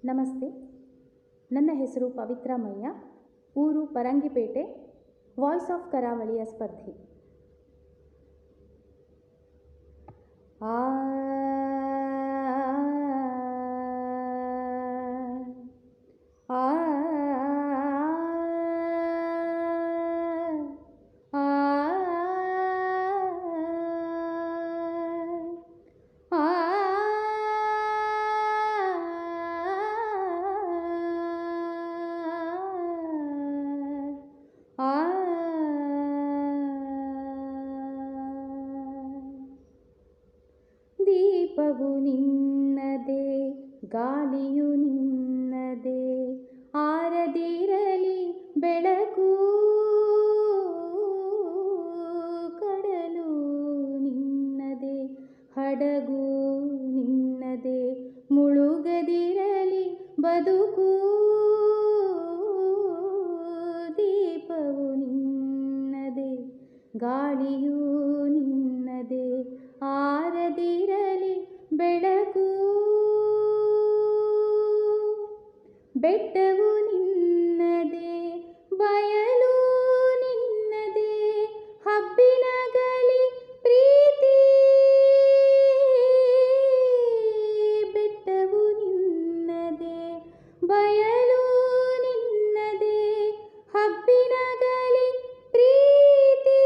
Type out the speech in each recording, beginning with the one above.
ನಮಸ್ತೆ. ನನ್ನ ಹೆಸರು ಪವಿತ್ರಮಯ್ಯ. ಊರು ಪರಂಗಿಪೇಟೆ. ವಾಯ್ಸ್ ಆಫ್ ಕರಾವಳಿಯ ಸ್ಪರ್ಧಿ. ಆ ಆ ದೀಪವು ನಿನ್ನದೇ, ಗಾಳಿಯು ನಿನ್ನದೇ, ಆರದಿರಲಿ ಬೆಳಕು. ಕಡಲು ನಿನ್ನದೇ, ಹಡಗು ನಿನ್ನದೇ, ಮುಳುಗದಿರಲಿ ಬದುಕು. ದೀಪವು ನಿನ್ನದೇ, ಗಾಳಿಯು ನಿನ್ನದೇ, ಆರದಿರಲಿ ಬೆಳಕು. ಬೆಟ್ಟವು ನಿನ್ನದೇ, ಬಯಲು ನಿನ್ನದೇ, ಹಬ್ಬಿನಗಲಿ ಪ್ರೀತಿ. ಬೆಟ್ಟವು ನಿನ್ನದೇ, ಬಯಲು ನಿನ್ನದೇ, ಹಬ್ಬಿನಗಲಿ ಪ್ರೀತಿ.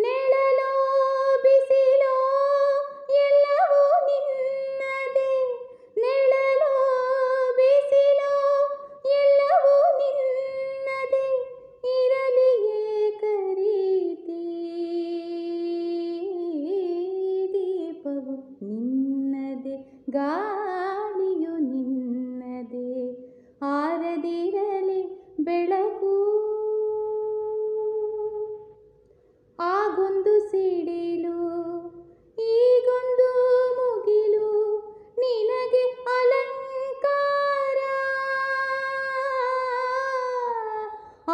ನೆಳಲೋ ಬಿಸಿಲೋ ಎಲ್ಲವೂ ನಿನ್ನದೇ, ನೆಳಲೋ ಬಿಸಿಲೋ ಎಲ್ಲವೂ ನಿನ್ನದೇ, ಇರಲಿ ಏಕರೀತಿ. ದೀಪವು ನಿನ್ನದೇ, ಗಾಳಿಯು ನಿನ್ನದೇ, ಆರದಿರಲಿ ಬೆಳಕು. ಆಗೊಂದು ಸಿಡಿಲು, ಈಗೊಂದು ಮುಗಿಲು, ನಿನಗೆ ಅಲಂಕಾರ.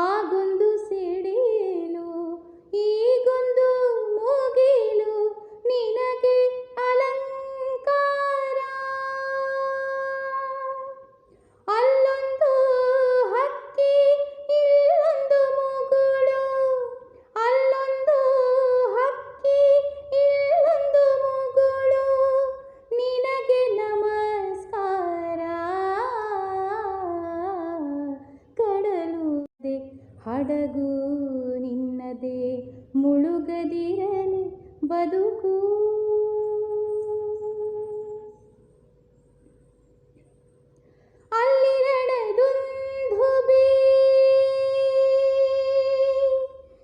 ಆಗೊಂದು ಸಿಡಿಲು, ಈಗೊಂದು ಮುಗಿಲು, ನಿನಗೆ ಅಲಂಕಾರ. ಅಲ್ಲೊಂದು ಹಕ್ಕಿ, ಇಲ್ಲೊಂದು ಮುಗುಳು, ಅಲ್ಲೊಂದು ಹಕ್ಕಿ, ಇಲ್ಲೊಂದು ಮುಗುಳು, ನಿನಗೆ ನಮಸ್ಕಾರ. ಕಡಲು ಹಡಗು ನಿನ್ನದೇ, ಮುಳುಗದಿರಲಿ ಬದುಕು. ಅಲ್ಲಿ ನಡೆದುಂದುಬಿ,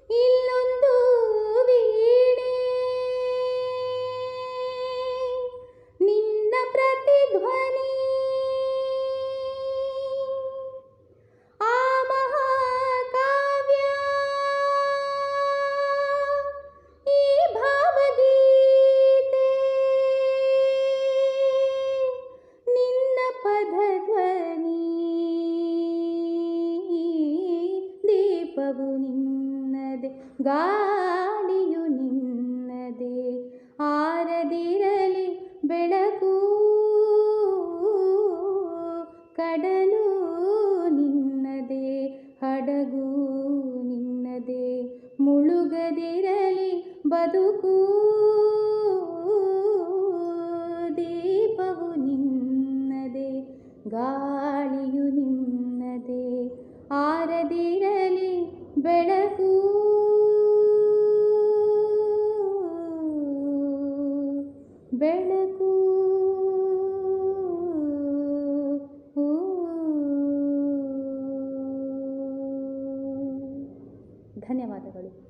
ಇಲ್ಲೊಂದು ವೀಣೆ, ನಿನ್ನ ಪ್ರತಿಧ್ವನಿ. ಆ ಮಹಾಕಾವ್ಯ, ಈ ಭಾವಗೀತೆ, ನಿನ್ನ ಪದಧ್ವನಿ. ದೀಪವು ನಿನ್ನದೇ, ಗಾಳಿಯು ನಿನ್ನದೇ, ಆರದಿರಲಿ ಬೆಳಕು. ಕಡಲು ನಿನ್ನದೇ, ಹಡಗು ನಿನ್ನದೇ, ಮುಳುಗದಿರಲಿ ಬದುಕು. ದೀಪವು ನಿನ್ನದೇ, ಗಾಳಿಯು ನಿನ್ನದೇ, ಆರದಿರಲಿ ಬೆಳಕು. ಬೆಳಕು. ಧನ್ಯವಾದಗಳು.